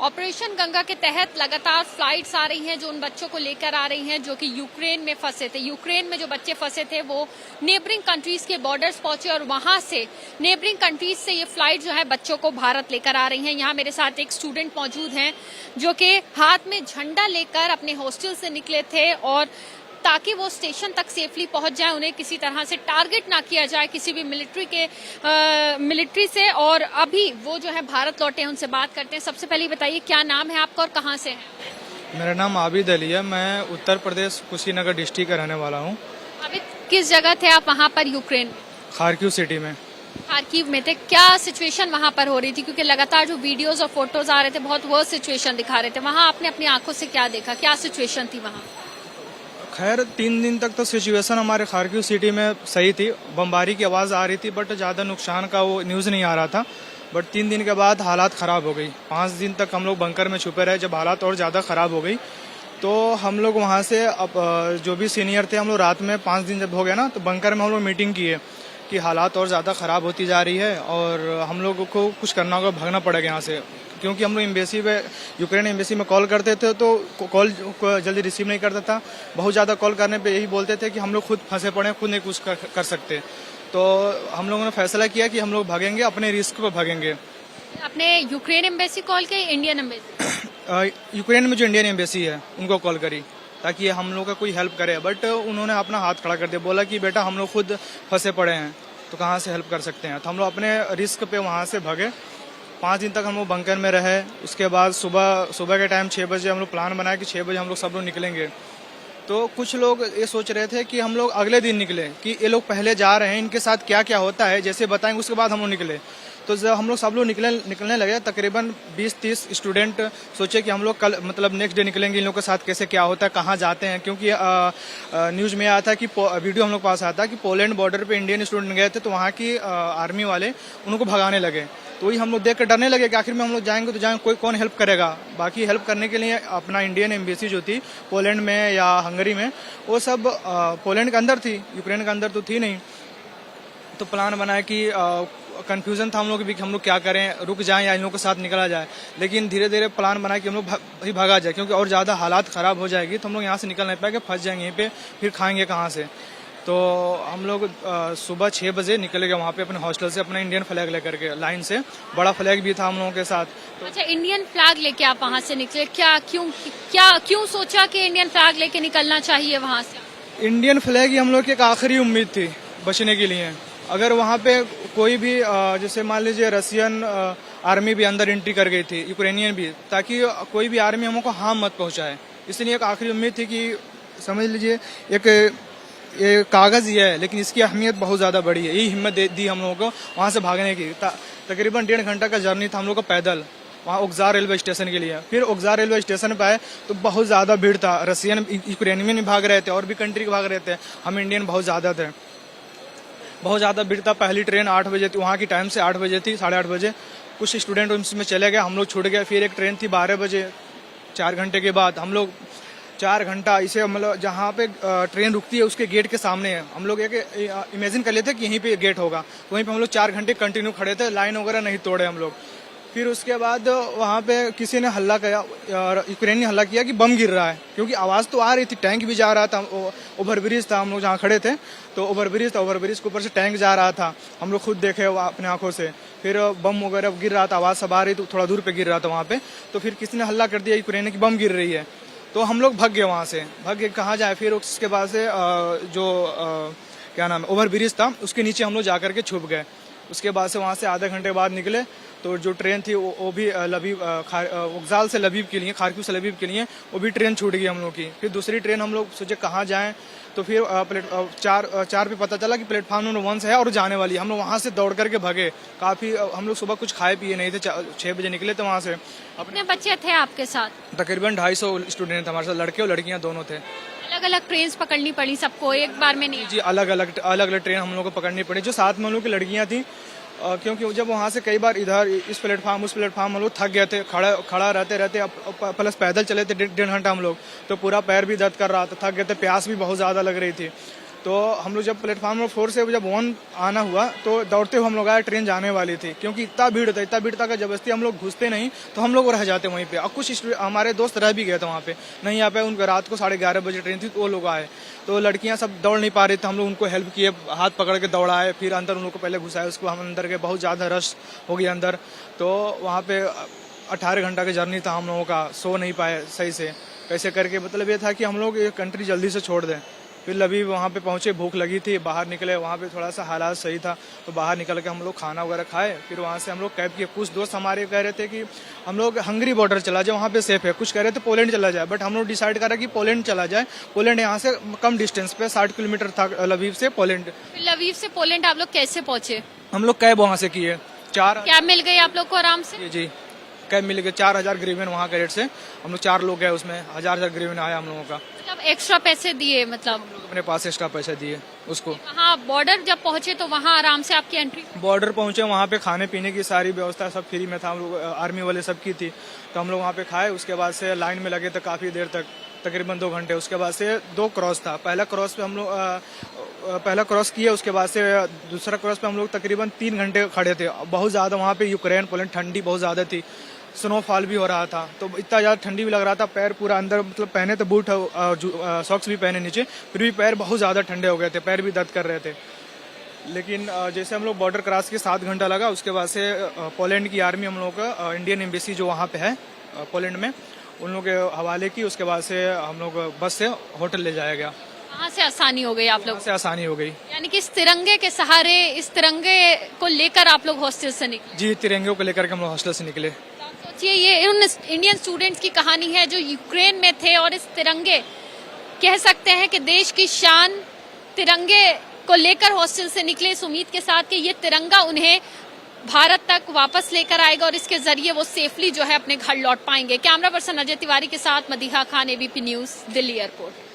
Operation Ganga के तहत लगातार फ्लाइट्स आ रही हैं जो उन बच्चों को लेकर आ रही हैं जो कि यूक्रेन में फंसे थे। यूक्रेन में जो बच्चे फंसे थे वो नेबरिंग कंट्रीज के बॉर्डर्स पहुंचे और वहां से नेबरिंग कंट्रीज से ये फ्लाइट जो है बच्चों को भारत लेकर आ रही हैं। यहाँ मेरे साथ एक स्टूडेंट मौजूद हैं जो कि हाथ में झंडा लेकर अपने हॉस्टल से निकले थे और ताकि वो स्टेशन तक सेफली पहुंच जाए, उन्हें किसी तरह से टारगेट ना किया जाए किसी भी मिलिट्री से। और अभी वो जो है भारत लौटे हैं, उनसे बात करते हैं। सबसे पहले बताइए क्या नाम है आपका और कहाँ से हैं? मेरा नाम आबिद अली है। मैं उत्तर प्रदेश कुशीनगर डिस्ट्रिक्ट का रहने वाला हूँ। आबिद, किस जगह थे आप वहाँ पर यूक्रेन में? खारकिव सिटी में। खारकीव में थे। क्या सिचुएशन वहाँ पर हो रही थी? क्योंकि लगातार जो वीडियोस और फोटोज आ रहे थे बहुत वर्स्ट सिचुएशन दिखा रहे थे। वहाँ आपने अपनी आंखों से क्या देखा, क्या सिचुएशन थी वहाँ? खैर 3 दिन तक तो सिचुएशन हमारे खारकिव सिटी में सही थी। बमबारी की आवाज़ आ रही थी बट ज़्यादा नुकसान का वो न्यूज़ नहीं आ रहा था। बट 3 दिन के बाद हालात ख़राब हो गई। 5 दिन तक हम लोग बंकर में छुपे रहे। जब हालात और ज़्यादा ख़राब हो गई तो हम लोग वहाँ से अब जो भी सीनियर थे, हम लोग रात में 5 दिन जब हो गया ना तो बंकर में हम लोग मीटिंग किए कि हालात और ज़्यादा ख़राब होती जा रही है और हम लोगों को कुछ करना होगा, भागना पड़ेगा यहाँ से। क्योंकि हम लोग एम्बेसी पे, यूक्रेन एम्बेसी में कॉल करते थे तो कॉल जल्दी रिसीव नहीं करता था। बहुत ज़्यादा कॉल करने पे यही बोलते थे कि हम लोग खुद फंसे पड़े, खुद नहीं कुछ कर सकते। तो हम लोगों ने फैसला किया कि हम लोग भागेंगे, अपने रिस्क पे भागेंगे। आपने यूक्रेन एम्बेसी कॉल किया, इंडियन एम्बेसी? यूक्रेन में जो इंडियन एम्बेसी है उनको कॉल करी ताकि हम लोग का कोई हेल्प करे। बट उन्होंने अपना हाथ खड़ा कर दिया, बोला कि बेटा हम लोग खुद फंसे पड़े हैं तो कहाँ से हेल्प कर सकते हैं। तो हम लोग अपने रिस्क पे वहाँ से भागे। 5 दिन तक हम लोग बंकर में रहे। उसके बाद सुबह के टाइम 6 बजे हम लोग प्लान बनाया कि 6 बजे हम लोग सब लोग निकलेंगे। तो कुछ लोग ये सोच रहे थे कि हम लोग अगले दिन निकले, कि ये लोग पहले जा रहे हैं, इनके साथ क्या क्या होता है जैसे बताएंगे उसके बाद हम लोग निकले। तो जब हम लोग सब लोग निकलने लगे, तकरीबन 20-30 स्टूडेंट सोचे कि हम लोग कल मतलब नेक्स्ट डे निकलेंगे, इन लोगों के साथ कैसे क्या होता है, कहाँ जाते हैं। क्योंकि न्यूज़ में आया था कि वीडियो हम लोग पास आया था कि पोलैंड बॉर्डर पे इंडियन स्टूडेंट गए थे तो वहाँ की आर्मी वाले उनको भगाने लगे। तो वही हम लोग देख कर डरने लगे कि आखिर में हम लोग जाएंगे तो जाएंगे, कौन हेल्प करेगा। बाकी हेल्प करने के लिए अपना इंडियन एम्बेसी जो थी पोलैंड में या हंगरी में, वो सब पोलैंड के अंदर थी, यूक्रेन के अंदर तो थी नहीं। तो प्लान बनाया कि कंफ्यूजन था हम लोग भी कि हम लोग क्या करें, रुक जाएं या इन लोगों के साथ निकला जाए। लेकिन धीरे धीरे प्लान बनाया कि हम लोग भागा जाए, क्योंकि और ज़्यादा हालात ख़राब हो जाएगी तो हम लोग यहाँ से निकल नहीं पाएंगे, फंस जाएंगे यहीं पे, फिर खाएंगे कहाँ से। तो हम लोग सुबह 6 बजे निकले गए वहाँ पे अपने हॉस्टल से, अपना इंडियन फ्लैग लेकर के लाइन से। बड़ा फ्लैग भी था हम लोगों के साथ। तो अच्छा, इंडियन फ्लैग लेके आप वहाँ से निकले? क्यों सोचा कि इंडियन फ्लैग लेके निकलना चाहिए वहाँ से? इंडियन फ्लैग ही हम लोग की एक आखिरी उम्मीद थी बचने के लिए। अगर वहाँ पे कोई भी जैसे मान लीजिए रशियन आर्मी भी अंदर एंट्री कर गई थी, यूक्रेनियन भी, ताकि कोई भी आर्मी हमको हार्म मत पहुँचाए, इसलिए एक आखिरी उम्मीद थी कि समझ लीजिए ये कागज़ ही है लेकिन इसकी अहमियत बहुत ज़्यादा बड़ी है। यही हिम्मत दी हम लोगों को वहाँ से भागने की। तकरीबन 1.5 घंटा का जर्नी था हम लोग का पैदल वहाँ ओक्सार रेलवे स्टेशन के लिए। फिर ओक्सार रेलवे स्टेशन पे आए तो बहुत ज़्यादा भीड़ था। रशियन यूक्रेनियन भी भाग रहे थे और भी कंट्री के भाग रहे थे, हम इंडियन बहुत ज़्यादा थे। बहुत ज़्यादा भीड़ था। पहली ट्रेन 8 बजे थी, वहाँ की टाइम से 8 बजे थी, 8:30 बजे। कुछ स्टूडेंट उसमें चले गए, हम लोग छूट गए। फिर एक ट्रेन थी 12 बजे। 4 घंटे के बाद हम लोग 4 घंटा इसे मतलब जहाँ पे ट्रेन रुकती है उसके गेट के सामने है। हम लोग एक इमेजिन कर लेते कि यहीं पे गेट होगा, वहीं पे हम लोग 4 घंटे कंटिन्यू खड़े थे, लाइन वगैरह नहीं तोड़े हम लोग। फिर उसके बाद वहाँ पे किसी ने हल्ला किया, यूक्रेनी हल्ला किया कि बम गिर रहा है, क्योंकि आवाज़ तो आ रही थी, टैंक भी जा रहा था। ओवरब्रिज था हम लोग जहाँ खड़े थे, तो ओवरब्रिज था, ओवरब्रिज के ऊपर से टैंक जा रहा था, हम लोग खुद देखे अपने आंखों से। फिर बम वगैरह गिर रहा था, आवाज़ सब आ रही थी, थोड़ा दूर पे गिर रहा था वहाँ पे। तो फिर किसी ने हल्ला कर दिया यूक्रेन की बम गिर रही है, तो हम लोग भाग गए वहाँ से। भाग गए कहाँ जाए, फिर उसके बाद से जो क्या नाम है ओवरब्रिज था उसके नीचे हम लोग जा करके छुप गए। उसके बाद से वहाँ से आधे घंटे बाद निकले तो जो ट्रेन थी वो भी लबीब वोक्जाल से लबीब के लिए, खारकिव से लबीब के लिए, वो भी ट्रेन छूट गई हम लोग की। फिर दूसरी ट्रेन हम लोग सोचे कहाँ जाएं, तो फिर चार पे पता चला कि प्लेटफॉर्म नंबर 1 से है और जाने वाली है। हम लोग वहाँ से दौड़ करके भागे। काफ़ी हम लोग सुबह कुछ खाए पिए नहीं थे, 6 बजे निकले थे वहाँ से। अपने बच्चे थे आपके साथ? तकरीबन 250 स्टूडेंट थे हमारे साथ, लड़के और लड़कियाँ दोनों थे। अलग अलग ट्रेन पकड़नी पड़ी सबको एक बार में? नहीं जी, अलग अलग ट्रेन हम लोग को पकड़नी पड़ी। जो साथ में हम लोग की लड़कियाँ थी, क्योंकि जब वहाँ से कई बार इधर इस प्लेटफार्म उस प्लेटफार्म हम लोग थक गए थे, खड़ा रहते प्लस पैदल चले थे 1.5 घंटा हम लोग, तो पूरा पैर भी दर्द कर रहा था, थक गए थे, प्यास भी बहुत ज़्यादा लग रही थी। तो हम लोग जब प्लेटफॉर्म नंबर 4 से जब 1 आना हुआ तो दौड़ते हुए हम लोग आए, ट्रेन जाने वाली थी, क्योंकि इतना भीड़ था कि जबरदस्ती हम लोग घुसते नहीं तो हम लोग रह जाते वहीं पे। और कुछ हमारे दोस्त रह भी गए थे वहाँ पे, नहीं यहाँ पे उनका रात को 11:30 बजे ट्रेन थी तो वो लोग आए। तो लड़कियां सब दौड़ नहीं पा रही थी, हम लोग उनको हेल्प किए, हाथ पकड़ के दौड़ाए, फिर अंदर उन लोग को पहले घुसाए, उसको हम अंदर गए, बहुत ज़्यादा रश हो गया अंदर। तो वहाँ पे 18 घंटा का जर्नी था हम लोगों का, सो नहीं पाए सही से, कैसे करके मतलब ये था कि हम लोग ये कंट्री जल्दी से छोड़ दें। फिर अभी वहाँ पे पहुँचे, भूख लगी थी, बाहर निकले, वहाँ पे थोड़ा सा हालात सही था तो बाहर निकल के हम लोग खाना वगैरह खाए। फिर वहाँ से हम लोग कैब किए। कुछ दोस्त हमारे कह रहे थे कि हम लोग हंगरी बॉर्डर चला जाए, वहाँ पे सेफ है, कुछ कह रहे थे पोलैंड चला जाए, बट हम लोग डिसाइड करा कि पोलैंड चला जाए। पोलैंड यहाँ से कम डिस्टेंस पे 60 किलोमीटर था लवीव से पोलैंड। लवीव से पोलैंड आप लोग कैसे पहुंचे? हम लोग कैब वहाँ से किए, 4 कैब मिल गई आप लोग को आराम से? जी कैब मिल गई, 4000 ग्रीवन वहाँ का रेट से। हम लोग 4 लोग गए, उसमें 1000 ग्रीवन आया हम लोगों का। मतलब एक्स्ट्रा पैसे दिए? मतलब हम लोग अपने पास एक्स्ट्रा पैसे दिए उसको। वहाँ बॉर्डर जब पहुंचे तो वहाँ आराम से आपकी एंट्री? बॉर्डर पहुंचे, वहाँ पे खाने पीने की सारी व्यवस्था सब फ्री में था, हम लोग आर्मी वाले सब की थी, तो हम लोग वहाँ पे खाए। उसके बाद से लाइन में लगे थे काफ़ी देर तक, तकरीबन 2 घंटे। उसके बाद से 2 क्रॉस था, पहला क्रॉस पे हम लोग पहला क्रॉस किया, उसके बाद से दूसरा क्रॉस पे हम लोग तकरीबन 3 घंटे खड़े थे। बहुत ज़्यादा वहाँ पे यूक्रेन पोलैंड ठंडी बहुत ज़्यादा थी, स्नोफॉल भी हो रहा था, तो इतना ज़्यादा ठंडी भी लग रहा था। पैर पूरा अंदर, मतलब पहने तो बूट सॉक्स भी पहने नीचे, फिर भी पैर बहुत ज़्यादा ठंडे हो गए थे, पैर भी दर्द कर रहे थे। लेकिन जैसे हम लोग बॉर्डर क्रॉस के 7 घंटा लगा, उसके बाद से पोलैंड की आर्मी हम लोग का इंडियन एम्बेसी जो वहाँ पे है पोलैंड में, उन लोग के हवाले की। उसके बाद से हम लोग बस से होटल ले जाया गया। वहाँ से आसानी हो गई आप लोग से आसानी हो गई। यानी कि इस तिरंगे के सहारे, इस तिरंगे को लेकर आप लोग हॉस्टल से निकले? जी, तिरंगे को लेकर के हम लोग हॉस्टल से निकले। सोचिए, ये उन इंडियन स्टूडेंट्स की कहानी है जो यूक्रेन में थे और इस तिरंगे, कह सकते हैं कि देश की शान, तिरंगे को लेकर हॉस्टल से निकले इस उम्मीद के साथ कि ये तिरंगा उन्हें भारत तक वापस लेकर आएगा और इसके जरिए वो सेफली जो है अपने घर लौट पाएंगे। कैमरा पर्सन अजय तिवारी के साथ Madiha Khan, ABP news, Delhi airport.